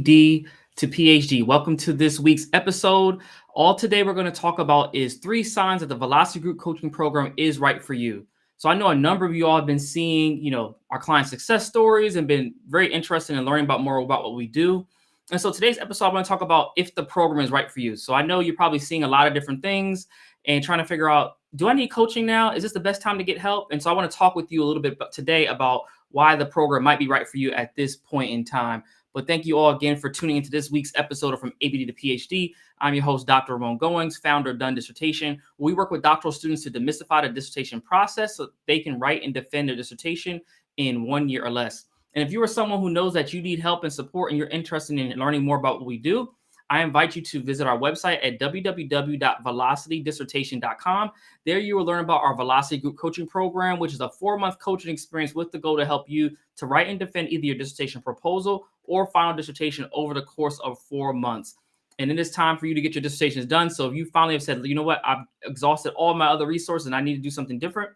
D to PhD. Welcome to this week's episode. All today we're going to talk about is 3 signs that the Velocity Group coaching program is right for you. So I know a number of you all have been seeing, our client success stories and been very interested in learning about more about what we do. And so today's episode, I'm going to talk about if the program is right for you. So I know you're probably seeing a lot of different things and trying to figure out, do I need coaching now? Is this the best time to get help? And so I want to talk with you a little bit today about why the program might be right for you at this point in time. But thank you all again for tuning into this week's episode of From ABD to PhD. I'm your host, Dr. Ramon Goings, founder of Done Dissertation. We work with doctoral students to demystify the dissertation process so they can write and defend their dissertation in 1 year or less. And if you are someone who knows that you need help and support and you're interested in learning more about what we do, I invite you to visit our website at www.velocitydissertation.com. There you will learn about our Velocity Group coaching program, which is a 4-month coaching experience with the goal to help you to write and defend either your dissertation proposal or final dissertation over the course of 4 months. And it is time for you to get your dissertations done. So if you finally have said, you know what, I've exhausted all my other resources and I need to do something different,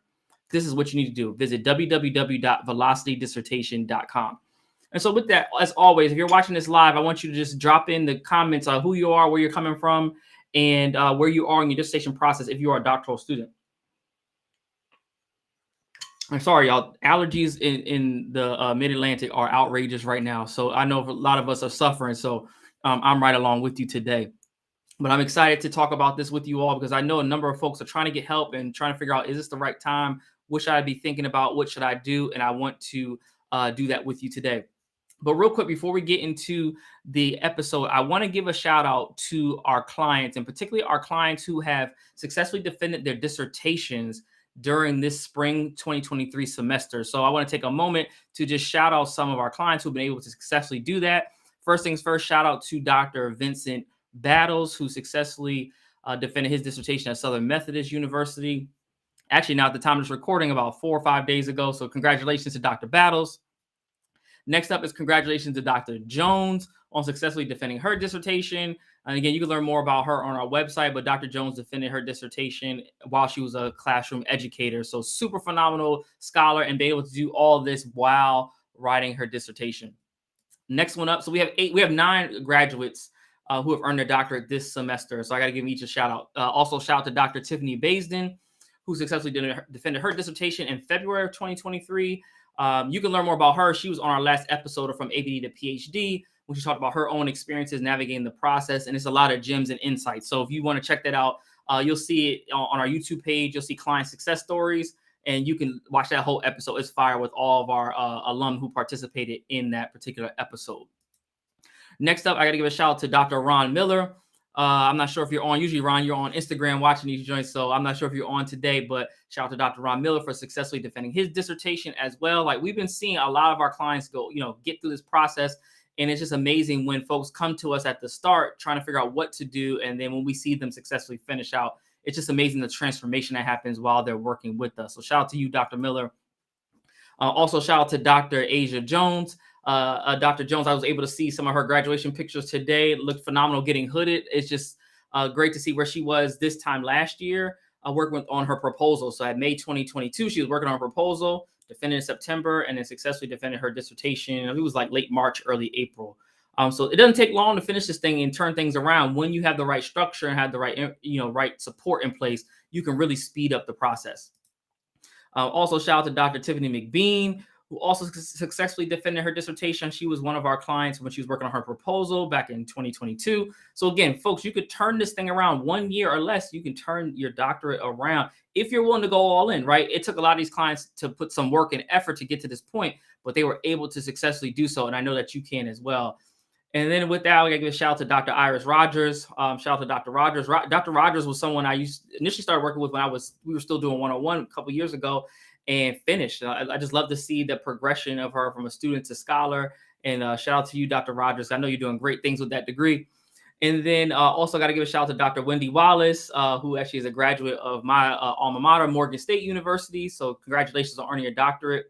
this is what you need to do. Visit www.velocitydissertation.com. And so with that, as always, if you're watching this live, I want you to just drop in the comments on who you are, where you're coming from, and where you are in your dissertation process if you are a doctoral student. I'm sorry, y'all. Allergies in the mid-Atlantic are outrageous right now. So I know a lot of us are suffering. So I'm right along with you today. But I'm excited to talk about this with you all because I know a number of folks are trying to get help and trying to figure out, is this the right time? What should I be thinking about? What should I do? And I want to do that with you today. But real quick, before we get into the episode, I want to give a shout out to our clients, and particularly our clients who have successfully defended their dissertations during this spring 2023 semester. So I want to take a moment to just shout out some of our clients who've been able to successfully do that. First things first, shout out to Dr. Vincent Battles, who successfully defended his dissertation at Southern Methodist University. Actually, now at the time of this recording, about 4 or 5 days ago. So congratulations to Dr. Battles. Next up is congratulations to Dr. Jones on successfully defending her dissertation. And again, you can learn more about her on our website, but Dr. Jones defended her dissertation while she was a classroom educator. So super phenomenal scholar and be able to do all this while writing her dissertation. Next one up. So we have 9 graduates who have earned their doctorate this semester. So I got to give each a shout out. Also shout out to Dr. Tiffany Baisden, who successfully defended her dissertation in February of 2023. You can learn more about her. She was on our last episode of From ABD to PhD, when she talked about her own experiences navigating the process. And it's a lot of gems and insights. So if you want to check that out, you'll see it on our YouTube page. You'll see client success stories, and you can watch that whole episode. It's fire with all of our alum who participated in that particular episode. Next up, I got to give a shout out to Dr. Ron Miller. I'm not sure if you're on. Usually, Ron, you're on Instagram watching these joints, so I'm not sure if you're on today, but shout out to Dr. Ron Miller for successfully defending his dissertation as well. Like, we've been seeing a lot of our clients go, get through this process, and it's just amazing when folks come to us at the start trying to figure out what to do, and then when we see them successfully finish out, it's just amazing the transformation that happens while they're working with us. So shout out to you, Dr. Miller. Also, shout out to Dr. Asia Jones. Dr. Jones, I was able to see some of her graduation pictures today. It looked phenomenal getting hooded. It's just great to see where she was this time last year, working on her proposal. So at May 2022, she was working on her proposal, defended in September, and then successfully defended her dissertation. It was like late March, early April. So it doesn't take long to finish this thing and turn things around. When you have the right structure and have the right, right support in place, you can really speed up the process. Also, shout out to Dr. Tiffany McBean, who also successfully defended her dissertation. She was one of our clients when she was working on her proposal back in 2022. So again, folks, you could turn this thing around 1 year or less. You can turn your doctorate around if you're willing to go all in, right? It took a lot of these clients to put some work and effort to get to this point, but they were able to successfully do so. And I know that you can as well. And then with that, we got to give a shout out to Dr. Iris Rogers. Shout out to Dr. Rogers. Dr. Rogers was someone I initially started working with when we were still doing 101 a couple years ago, and finished. I just love to see the progression of her from a student to scholar. And shout out to you, Dr. Rogers. I know you're doing great things with that degree. And then also got to give a shout out to Dr. Wendy Wallace, who actually is a graduate of my alma mater, Morgan State University. So congratulations on earning your doctorate.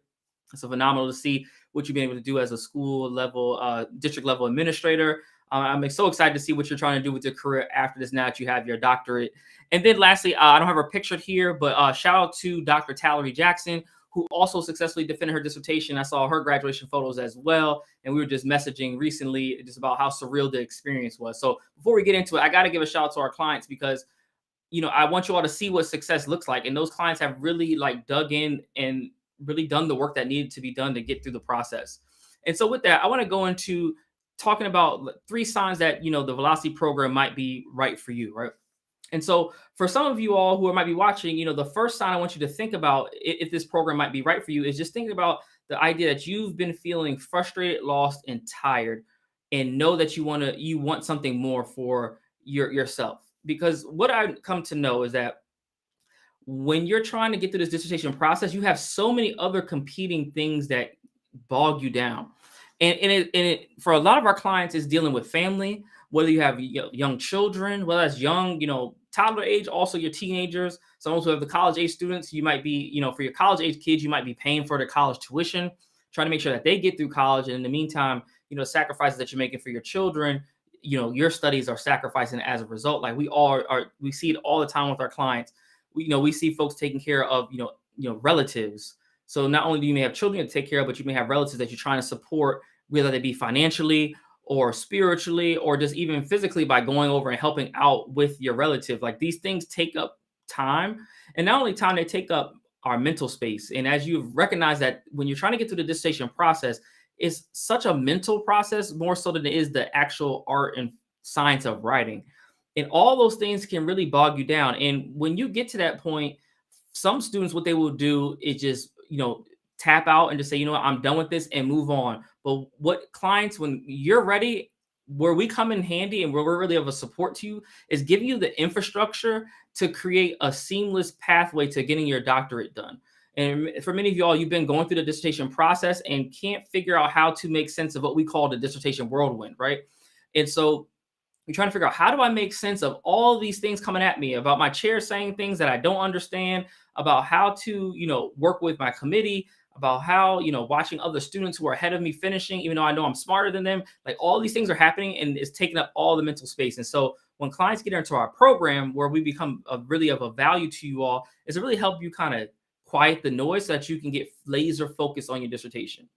It's phenomenal to see what you've been able to do as a school level, district level administrator. I'm so excited to see what you're trying to do with your career after this now that you have your doctorate. And then lastly, I don't have her pictured here, but shout out to Dr. Tallery Jackson, who also successfully defended her dissertation. I saw her graduation photos as well. And we were just messaging recently just about how surreal the experience was. So before we get into it, I got to give a shout out to our clients because I want you all to see what success looks like. And those clients have really like dug in and really done the work that needed to be done to get through the process. And so with that, I want to go into talking about three signs that, the Velocity program might be right for you, right? And so for some of you all who might be watching, the first sign I want you to think about if this program might be right for you is just thinking about the idea that you've been feeling frustrated, lost, and tired, and know that you want something more for yourself. Because what I come to know is that when you're trying to get through this dissertation process, you have so many other competing things that bog you down. And for a lot of our clients is dealing with family, whether you have young children, whether that's young, toddler age, also your teenagers. Some also have the college age students. You might be, for your college age kids, you might be paying for their college tuition, trying to make sure that they get through college. And in the meantime, sacrifices that you're making for your children, your studies are sacrificing as a result. Like we see it all the time with our clients. We see folks taking care of, relatives. So not only do you may have children to take care of, but you may have relatives that you're trying to support, whether they be financially or spiritually, or just even physically by going over and helping out with your relative. Like these things take up time, and not only time, they take up our mental space. And as you've recognized that when you're trying to get through the dissertation process, it's such a mental process more so than it is the actual art and science of writing. And all those things can really bog you down. And when you get to that point, some students, what they will do is just, tap out and just say, what, I'm done with this and move on. But what clients, when you're ready, where we come in handy and where we're really of a support to you is giving you the infrastructure to create a seamless pathway to getting your doctorate done. And for many of y'all, you've been going through the dissertation process and can't figure out how to make sense of what we call the dissertation whirlwind, right? And so you're trying to figure out, how do I make sense of all these things coming at me, about my chair saying things that I don't understand, about how to, work with my committee, about how, watching other students who are ahead of me finishing, even though I know I'm smarter than them. Like all these things are happening and it's taking up all the mental space. And so when clients get into our program, where we become really of a value to you all, is to really help you kind of quiet the noise so that you can get laser focused on your dissertation.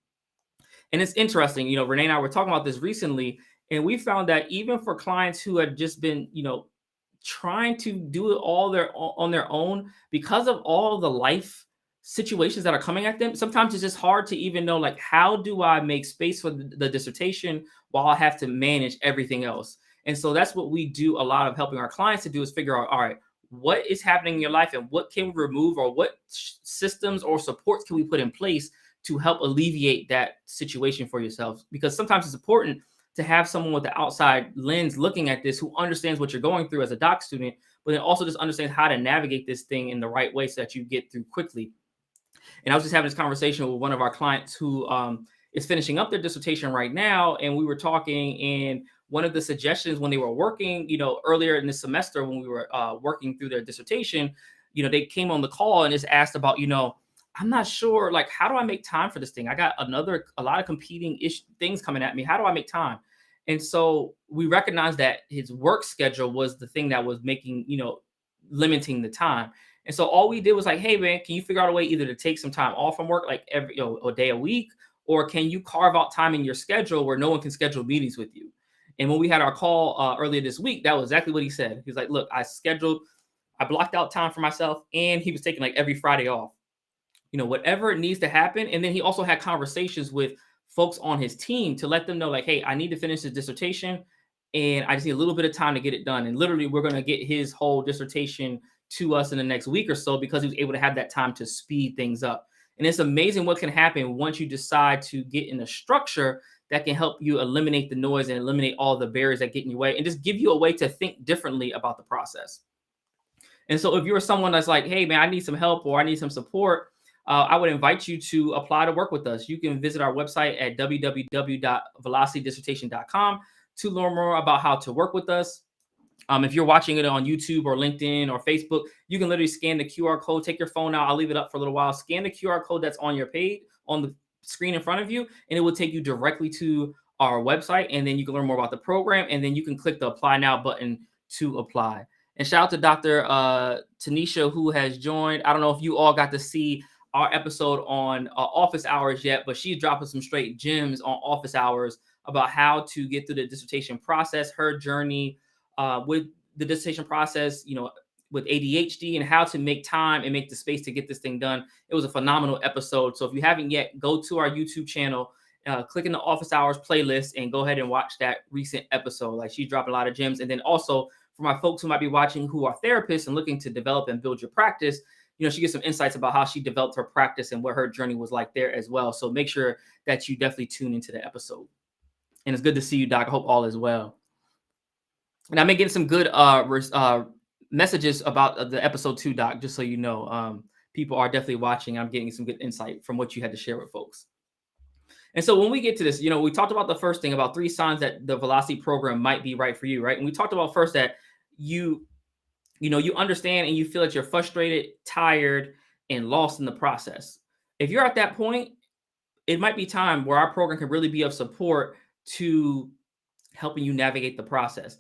And it's interesting, Renee and I were talking about this recently, and we found that even for clients who had just been, trying to do it all on their own, because of all the life situations that are coming at them, sometimes it's just hard to even know, like, how do I make space for the dissertation while I have to manage everything else? And so that's what we do a lot of helping our clients to do, is figure out, all right, what is happening in your life and what can we remove, or what systems or supports can we put in place to help alleviate that situation for yourself? Because sometimes it's important to have someone with the outside lens looking at this, who understands what you're going through as a doc student, but then also just understands how to navigate this thing in the right way so that you get through quickly. And I was just having this conversation with one of our clients who is finishing up their dissertation right now. And we were talking, and one of the suggestions when they were working, earlier in this semester, when we were working through their dissertation, they came on the call and just asked about, I'm not sure, like, how do I make time for this thing? I got a lot of competing things coming at me. How do I make time? And so we recognized that his work schedule was the thing that was making, limiting the time. And so all we did was like, hey man, can you figure out a way either to take some time off from work, like every, a day a week, or can you carve out time in your schedule where no one can schedule meetings with you? And when we had our call earlier this week, that was exactly what he said. He was like, look, I blocked out time for myself, and he was taking like every Friday off. Whatever needs to happen. And then he also had conversations with folks on his team to let them know, like, hey, I need to finish this dissertation and I just need a little bit of time to get it done. And literally, we're going to get his whole dissertation to us in the next week or so, because he was able to have that time to speed things up. And it's amazing what can happen once you decide to get in a structure that can help you eliminate the noise and eliminate all the barriers that get in your way, and just give you a way to think differently about the process. And so if you're someone that's like, hey man, I need some help or I need some support, I would invite you to apply to work with us. You can visit our website at www.velocitydissertation.com to learn more about how to work with us. If you're watching it on YouTube or LinkedIn or Facebook, you can literally scan the QR code, take your phone out. I'll leave it up for a little while. Scan the QR code that's on your page, on the screen in front of you, and it will take you directly to our website. And then you can learn more about the program, and then you can click the Apply Now button to apply. And shout out to Dr. Tanisha, who has joined. I don't know if you all got to see our episode on office hours yet, but she's dropping some straight gems on office hours about how to get through the dissertation process, her journey with the dissertation process, with ADHD, and how to make time and make the space to get this thing done. It was a phenomenal episode. So if you haven't yet, go to our YouTube channel, click in the office hours playlist, and go ahead and watch that recent episode. Like, she dropped a lot of gems. And then also for my folks who might be watching who are therapists and looking to develop and build your practice, she gets some insights about how she developed her practice and what her journey was like there as well. So make sure that you definitely tune into the episode. And it's good to see you, Doc. I hope all is well. And I've been getting some good messages about the episode 2, Doc, just so you know. People are definitely watching. I'm getting some good insight from what you had to share with folks. And so when we get to this, we talked about the first thing about 3 signs that the Velocity program might be right for you, right? And we talked about first that you understand and you feel that you're frustrated, tired, and lost in the process. If you're at that point, it might be time where our program can really be of support to helping you navigate the process.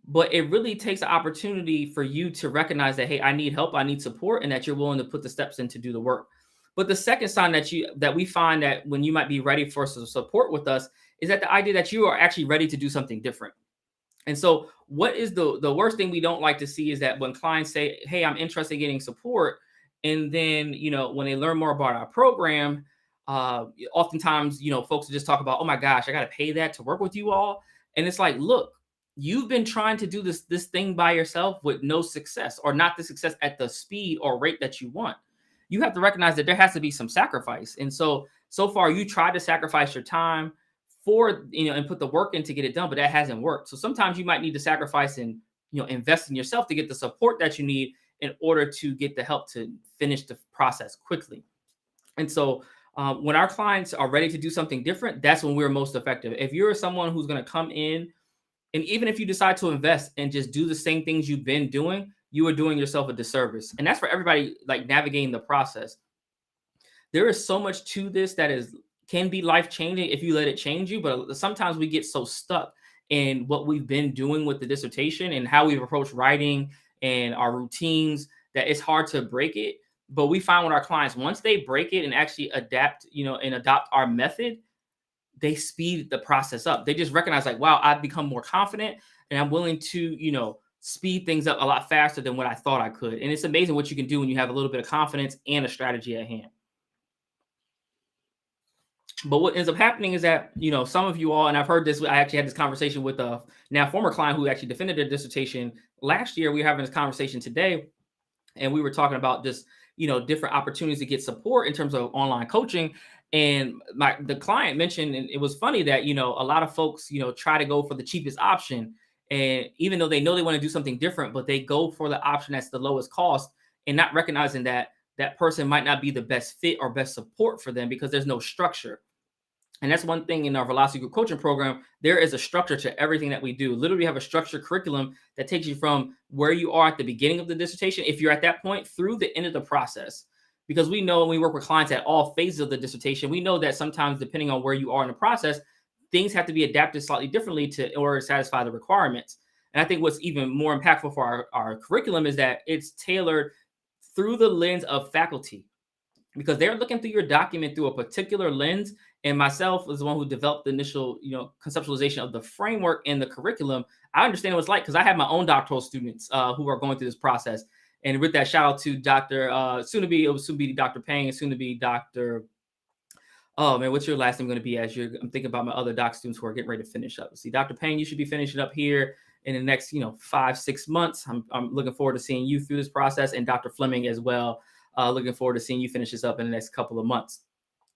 But it really takes an opportunity for you to recognize that, hey, I need help, I need support, and that you're willing to put the steps in to do the work. But the second sign that we find that when you might be ready for some support with us is that the idea that you are actually ready to do something different. And so what is the worst thing we don't like to see is that when clients say, hey, I'm interested in getting support, and then, when they learn more about our program, oftentimes, folks just talk about, oh my gosh, I got to pay that to work with you all. And it's like, look, you've been trying to do this thing by yourself with no success, or not the success at the speed or rate that you want. You have to recognize that there has to be some sacrifice. And so far you tried to sacrifice your time for, and put the work in to get it done, but that hasn't worked. So sometimes you might need to sacrifice and, invest in yourself to get the support that you need in order to get the help to finish the process quickly. And so when our clients are ready to do something different, that's when we're most effective. If you're someone who's going to come in, and even if you decide to invest and just do the same things you've been doing, you are doing yourself a disservice. And that's for everybody, like, navigating the process. There is so much to this that can be life-changing if you let it change you. But sometimes we get so stuck in what we've been doing with the dissertation and how we've approached writing and our routines that it's hard to break it. But we find with our clients, once they break it and actually adapt, and adopt our method, they speed the process up. They just recognize, like, wow, I've become more confident and I'm willing to, speed things up a lot faster than what I thought I could. And it's amazing what you can do when you have a little bit of confidence and a strategy at hand. But what ends up happening is that, some of you all, and I've heard this, I actually had this conversation with a now former client who actually defended their dissertation last year. We were having this conversation today, and we were talking about just, different opportunities to get support in terms of online coaching. And the client mentioned, and it was funny that, a lot of folks, try to go for the cheapest option. And even though they know they want to do something different, but they go for the option that's the lowest cost, and not recognizing that that person might not be the best fit or best support for them because there's no structure. And that's one thing in our Velocity Group coaching program. There is a structure to everything that we do. Literally, we have a structured curriculum that takes you from where you are at the beginning of the dissertation, if you're at that point, through the end of the process. Because we know when we work with clients at all phases of the dissertation, we know that sometimes, depending on where you are in the process, things have to be adapted slightly differently in order to satisfy the requirements. And I think what's even more impactful for our curriculum is that it's tailored through the lens of faculty, because they're looking through your document through a particular lens. And myself was the one who developed the initial, conceptualization of the framework and the curriculum. I understand what it's like because I have my own doctoral students who are going through this process. And with that, shout out to Dr. Soon to be Dr. Payne, and soon to be Dr. Oh man, what's your last name going to be? I'm thinking about my other doc students who are getting ready to finish up. See, Dr. Payne, you should be finishing up here in the next, 5-6 months. I'm looking forward to seeing you through this process, and Dr. Fleming as well. Looking forward to seeing you finish this up in the next couple of months.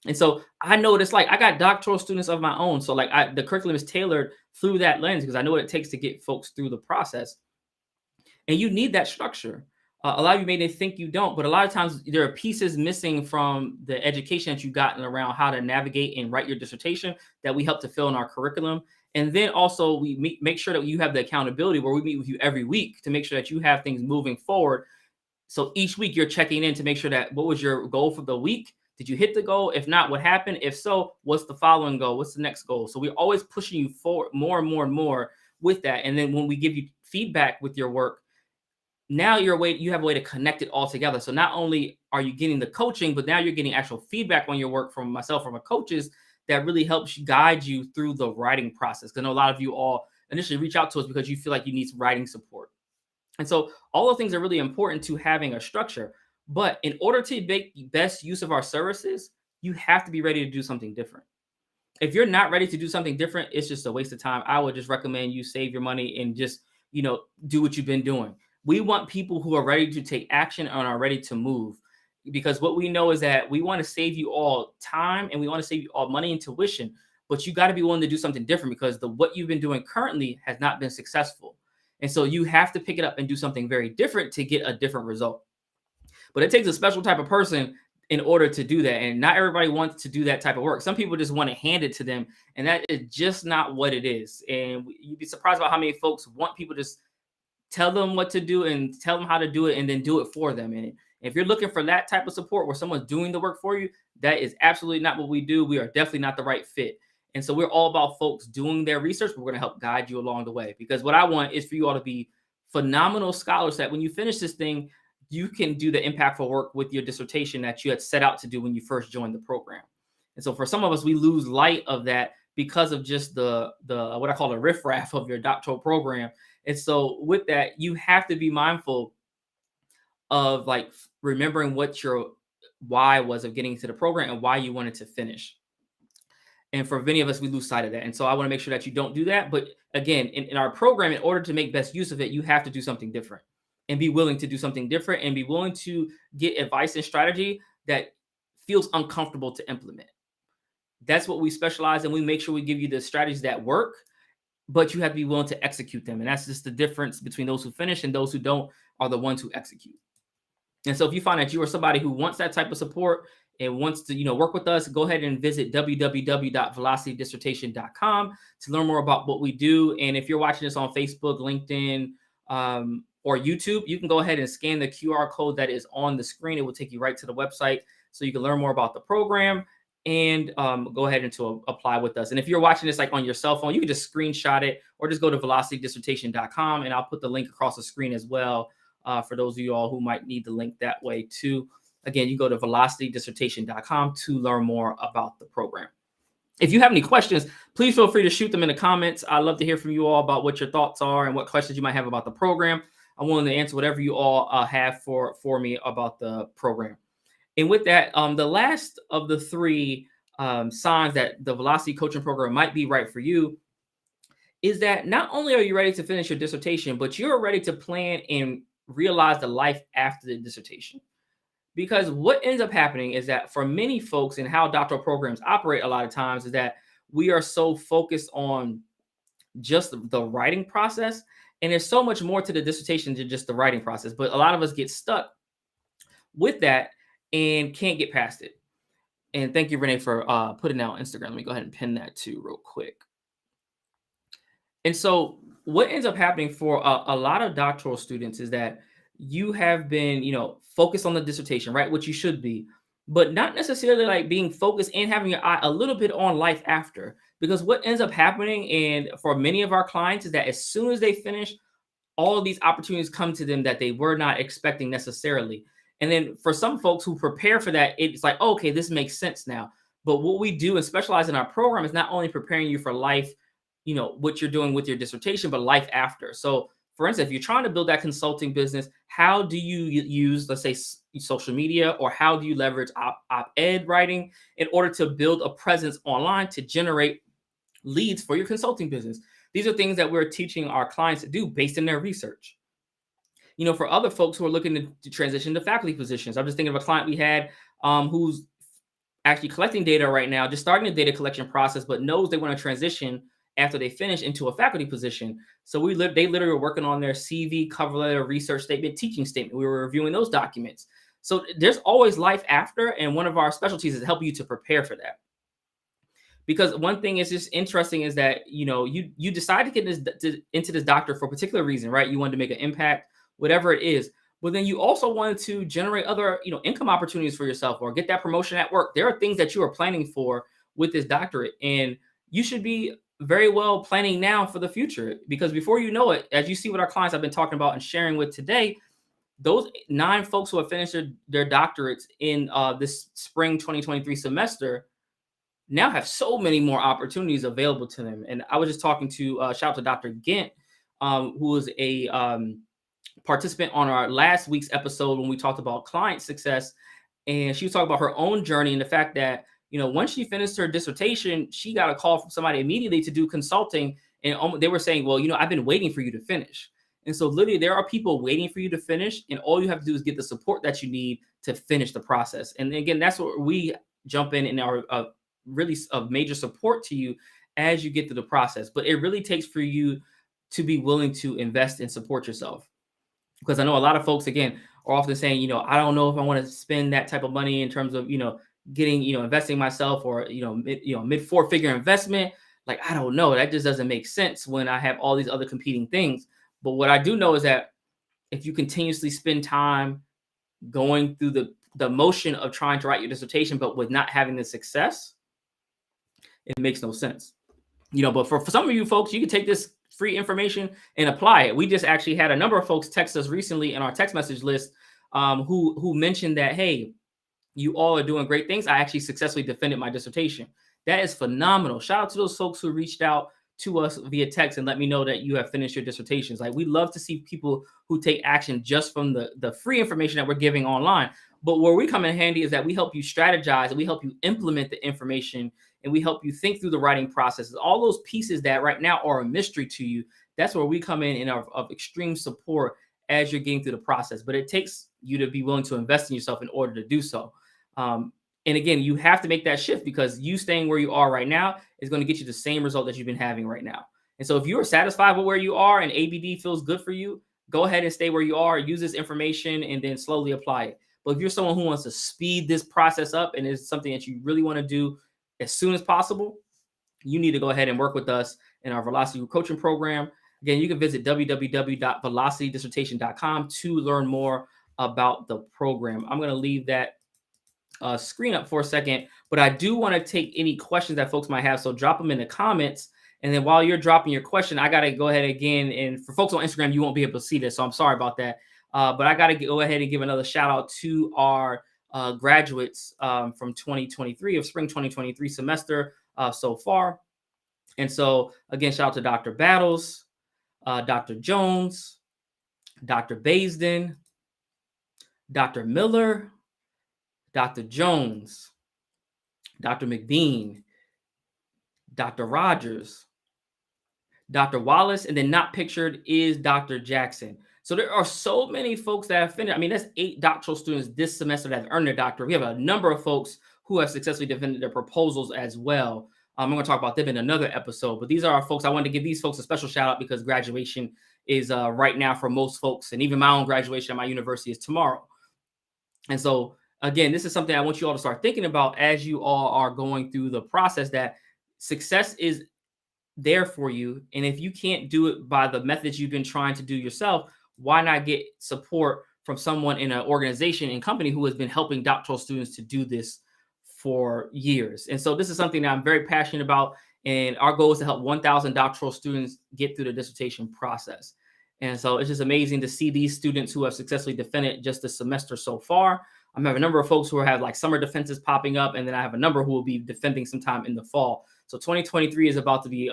And so I know what it's like. I got doctoral students of my own. So the curriculum is tailored through that lens because I know what it takes to get folks through the process. And you need that structure. A lot of you may think you don't, but a lot of times there are pieces missing from the education that you've gotten around how to navigate and write your dissertation that we help to fill in our curriculum. And then also we make sure that you have the accountability where we meet with you every week to make sure that you have things moving forward. So each week you're checking in to make sure that what was your goal for the week? Did you hit the goal? If not, what happened? If so, what's the following goal? What's the next goal? So we're always pushing you forward more and more and more with that. And then when we give you feedback with your work, now you have a way to connect it all together. So not only are you getting the coaching, but now you're getting actual feedback on your work from myself, from a coaches that really helps guide you through the writing process. 'Cause I know a lot of you all initially reach out to us because you feel like you need some writing support. And so all those things are really important to having a structure. But in order to make the best use of our services, you have to be ready to do something different. If you're not ready to do something different, it's just a waste of time. I would just recommend you save your money and just, do what you've been doing. We want people who are ready to take action and are ready to move. Because what we know is that we want to save you all time and we want to save you all money and tuition, but you got to be willing to do something different because the what you've been doing currently has not been successful. And so you have to pick it up and do something very different to get a different result. But it takes a special type of person in order to do that. And not everybody wants to do that type of work. Some people just want to hand it to them. And that is just not what it is. And you'd be surprised about how many folks want people to just tell them what to do and tell them how to do it and then do it for them. And if you're looking for that type of support where someone's doing the work for you, that is absolutely not what we do. We are definitely not the right fit. And so we're all about folks doing their research, but we're going to help guide you along the way. Because what I want is for you all to be phenomenal scholars that when you finish this thing, you can do the impactful work with your dissertation that you had set out to do when you first joined the program. And so for some of us, we lose light of that because of just the what I call the riffraff of your doctoral program. And so with that, you have to be mindful of like remembering what your why was of getting into the program and why you wanted to finish. And for many of us, we lose sight of that. And so I want to make sure that you don't do that. But again, in our program, in order to make best use of it, you have to do something different and be willing to do something different and be willing to get advice and strategy that feels uncomfortable to implement. That's what we specialize in. We make sure we give you the strategies that work, but you have to be willing to execute them. And that's just the difference between those who finish and those who don't are the ones who execute. And so if you find that you are somebody who wants that type of support and wants to, work with us, go ahead and visit www.velocitydissertation.com to learn more about what we do. And if you're watching this on Facebook, LinkedIn, or YouTube, you can go ahead and scan the QR code that is on the screen. It will take you right to the website so you can learn more about the program and go ahead and to apply with us. And if you're watching this like on your cell phone, you can just screenshot it or just go to velocitydissertation.com and I'll put the link across the screen as well. For those of you all who might need the link that way too. Again, you go to velocitydissertation.com to learn more about the program. If you have any questions, please feel free to shoot them in the comments. I'd love to hear from you all about what your thoughts are and what questions you might have about the program. I'm willing to answer whatever you all have for me about the program. And with that, the last of the three signs that the Velocity Coaching Program might be right for you is that not only are you ready to finish your dissertation, but you're ready to plan and realize the life after the dissertation. Because what ends up happening is that for many folks and how doctoral programs operate a lot of times is that we are so focused on just the writing process. And there's so much more to the dissertation than just the writing process. But a lot of us get stuck with that and can't get past it. And thank you, Renee, for putting that on Instagram. Let me go ahead and pin that too real quick. And so what ends up happening for a lot of doctoral students is that you have been, focused on the dissertation, right? Which you should be, but not necessarily like being focused and having your eye a little bit on life after. Because what ends up happening, and for many of our clients, is that as soon as they finish, all of these opportunities come to them that they were not expecting necessarily. And then for some folks who prepare for that, it's like, oh, okay, this makes sense now. But what we do and specialize in our program is not only preparing you for life, what you're doing with your dissertation, but life after. So for instance, if you're trying to build that consulting business, how do you use, let's say, social media, or how do you leverage op-ed writing in order to build a presence online to generate leads for your consulting business? These are things that we're teaching our clients to do based on their research. For other folks who are looking to transition to faculty positions, I'm just thinking of a client we had who's actually collecting data right now, just starting the data collection process, but knows they want to transition after they finish into a faculty position. So they literally were working on their CV, cover letter, research statement, teaching statement. We were reviewing those documents. So there's always life after, and one of our specialties is to help you to prepare for that. Because one thing is just interesting is that, you decide to get into this doctor for a particular reason, right? You wanted to make an impact, whatever it is. But then you also wanted to generate other, income opportunities for yourself or get that promotion at work. There are things that you are planning for with this doctorate, and you should be very well planning now for the future, because before you know it, as you see with our clients I've been talking about and sharing with today, those 9 folks who have finished their doctorates in this spring 2023 semester now have so many more opportunities available to them. And I was just talking to shout out to Dr. Gint, who was a participant on our last week's episode when we talked about client success. And she was talking about her own journey and the fact that, once she finished her dissertation, she got a call from somebody immediately to do consulting. And they were saying, well, I've been waiting for you to finish. And so literally there are people waiting for you to finish. And all you have to do is get the support that you need to finish the process. And again, that's what we jump in our really of major support to you as you get through the process. But it really takes for you to be willing to invest and support yourself. Because I know a lot of folks, again, are often saying, I don't know if I want to spend that type of money in terms of, getting, investing myself or, mid 4-figure investment. Like, I don't know. That just doesn't make sense when I have all these other competing things. But what I do know is that if you continuously spend time going through the motion of trying to write your dissertation, but with not having the success, it makes no sense. But for some of you folks, you can take this free information and apply it. We just actually had a number of folks text us recently in our text message list who mentioned that, hey, you all are doing great things. I actually successfully defended my dissertation. That is phenomenal. Shout out to those folks who reached out to us via text and let me know that you have finished your dissertations. Like, we love to see people who take action just from the free information that we're giving online. But where we come in handy is that we help you strategize and we help you implement the information and we help you think through the writing processes. All those pieces that right now are a mystery to you, that's where we come in of extreme support as you're getting through the process. But it takes you to be willing to invest in yourself in order to do so. And again, you have to make that shift because you staying where you are right now is going to get you the same result that you've been having right now. And so if you are satisfied with where you are and ABD feels good for you, go ahead and stay where you are, use this information, and then slowly apply it. But if you're someone who wants to speed this process up and it's something that you really want to do as soon as possible, you need to go ahead and work with us in our Velocity Coaching Program. Again, you can visit www.velocitydissertation.com to learn more about the program. I'm going to leave that screen up for a second, but I do want to take any questions that folks might have. So drop them in the comments. And then while you're dropping your question, I got to go ahead again. And for folks on Instagram, you won't be able to see this. So I'm sorry about that. But I got to go ahead and give another shout out to our graduates from 2023 of spring 2023 semester so far. And so again, shout out to Dr. Battles, Dr. Jones, Dr. Baisden, Dr. Miller, Dr. Jones, Dr. McBean, Dr. Rogers, Dr. Wallace, and then not pictured is Dr. Jackson. So there are so many folks that have finished. I mean, that's 8 doctoral students this semester that have earned their doctorate. We have a number of folks who have successfully defended their proposals as well. I'm going to talk about them in another episode, but these are our folks. I wanted to give these folks a special shout out because graduation is right now for most folks. And even my own graduation at my university is tomorrow. And so again, this is something I want you all to start thinking about as you all are going through the process, that success is there for you. And if you can't do it by the methods you've been trying to do yourself, why not get support from someone in an organization and company who has been helping doctoral students to do this for years? And so this is something that I'm very passionate about. And our goal is to help 1,000 doctoral students get through the dissertation process. And so it's just amazing to see these students who have successfully defended just this semester so far. I have a number of folks who have like summer defenses popping up, and then I have a number who will be defending sometime in the fall. So 2023 is about to be,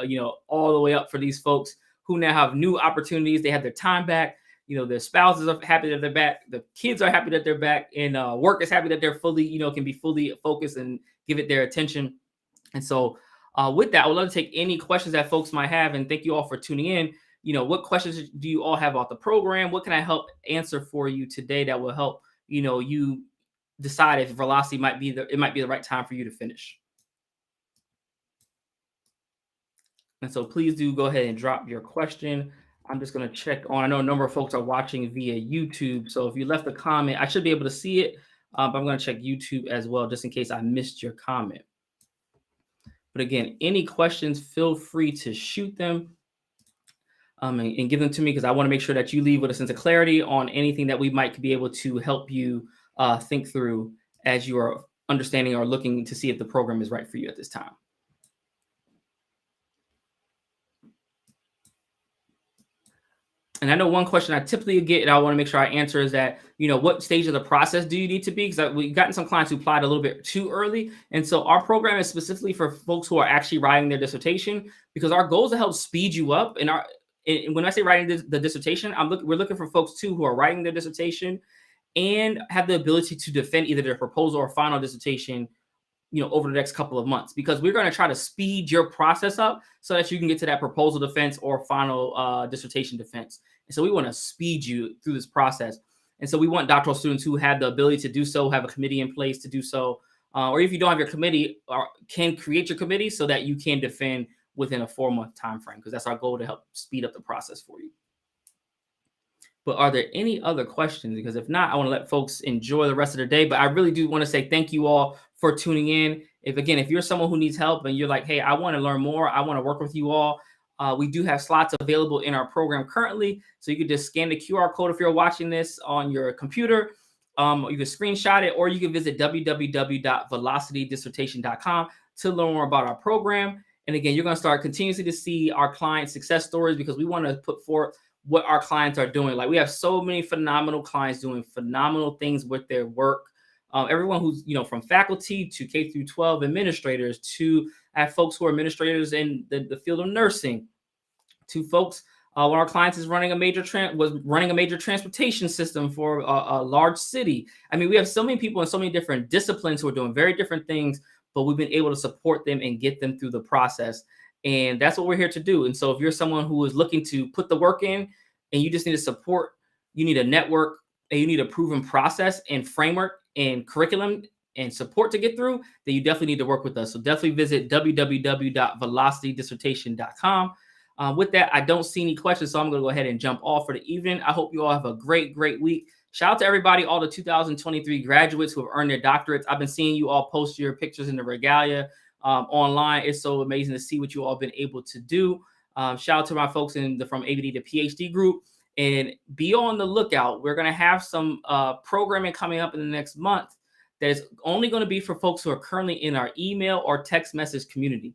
all the way up for these folks who now have new opportunities. They have their time back. Their spouses are happy that they're back. The kids are happy that they're back, and work is happy that they're fully, can be fully focused and give it their attention. And so with that, I would love to take any questions that folks might have, and thank you all for tuning in. What questions do you all have about the program? What can I help answer for you today that will help, you decide if Velocity might be the right time for you to finish? And so please do go ahead and drop your question. I'm just going to check on, I know a number of folks are watching via YouTube. So if you left a comment, I should be able to see it. But I'm going to check YouTube as well, just in case I missed your comment. But again, any questions, feel free to shoot them. And give them to me, because I want to make sure that you leave with a sense of clarity on anything that we might be able to help you think through as you are understanding or looking to see if the program is right for you at this time. And I know one question I typically get, and I want to make sure I answer, is that, what stage of the process do you need to be? Because we've gotten some clients who applied a little bit too early. And so our program is specifically for folks who are actually writing their dissertation, because our goal is to help speed you up. And when I say writing the dissertation, we're looking for folks too who are writing their dissertation and have the ability to defend either their proposal or final dissertation, over the next couple of months, because we're going to try to speed your process up so that you can get to that proposal defense or final dissertation defense. And so we want to speed you through this process. And so we want doctoral students who have the ability to do so, have a committee in place to do so, or if you don't have your committee, or can create your committee so that you can defend within a 4-month time frame, because that's our goal, to help speed up the process for you. But are there any other questions? Because if not, I want to let folks enjoy the rest of their day. But I really do want to say thank you all for tuning in. If you're someone who needs help and you're like, hey, I want to learn more, I want to work with you all, we do have slots available in our program currently. So you can just scan the QR code if you're watching this on your computer. You can screenshot it, or you can visit www.velocitydissertation.com to learn more about our program. And again, you're going to start continuously to see our client success stories, because we want to put forth what our clients are doing. Like, we have so many phenomenal clients doing phenomenal things with their work. Everyone who's, from faculty to K through 12 administrators, to have folks who are administrators in the field of nursing, to folks when our clients was running a major transportation system for a large city. I mean, we have so many people in so many different disciplines who are doing very different things, but we've been able to support them and get them through the process. And that's what we're here to do. And so if you're someone who is looking to put the work in and you just need a support, you need a network, and you need a proven process and framework and curriculum and support to get through, then you definitely need to work with us. So definitely visit www.velocitydissertation.com. With that, I don't see any questions, so I'm going to go ahead and jump off for the evening. I hope you all have a great, great week. Shout out to everybody, all the 2023 graduates who have earned their doctorates. I've been seeing you all post your pictures in the regalia online. It's so amazing to see what you all have been able to do. Shout out to my folks from ABD to PhD group, and be on the lookout. We're going to have some programming coming up in the next month that is only going to be for folks who are currently in our email or text message community.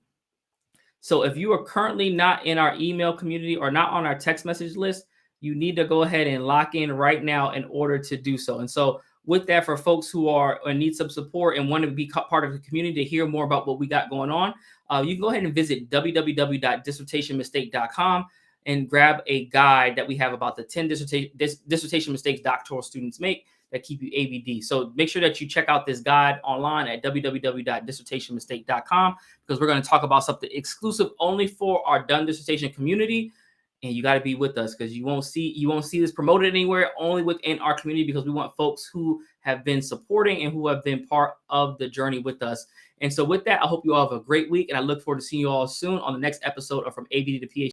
So if you are currently not in our email community or not on our text message list, you need to go ahead and lock in right now in order to do so. And so with that, for folks who are or need some support and want to be part of the community to hear more about what we got going on, you can go ahead and visit www.dissertationmistake.com and grab a guide that we have about the 10 dissertation mistakes doctoral students make that keep you ABD. So make sure that you check out this guide online at www.dissertationmistake.com, because we're going to talk about something exclusive only for our done dissertation community. And you got to be with us, because you won't see this promoted anywhere, only within our community, because we want folks who have been supporting and who have been part of the journey with us. And so with that, I hope you all have a great week, and I look forward to seeing you all soon on the next episode of From ABD to PhD.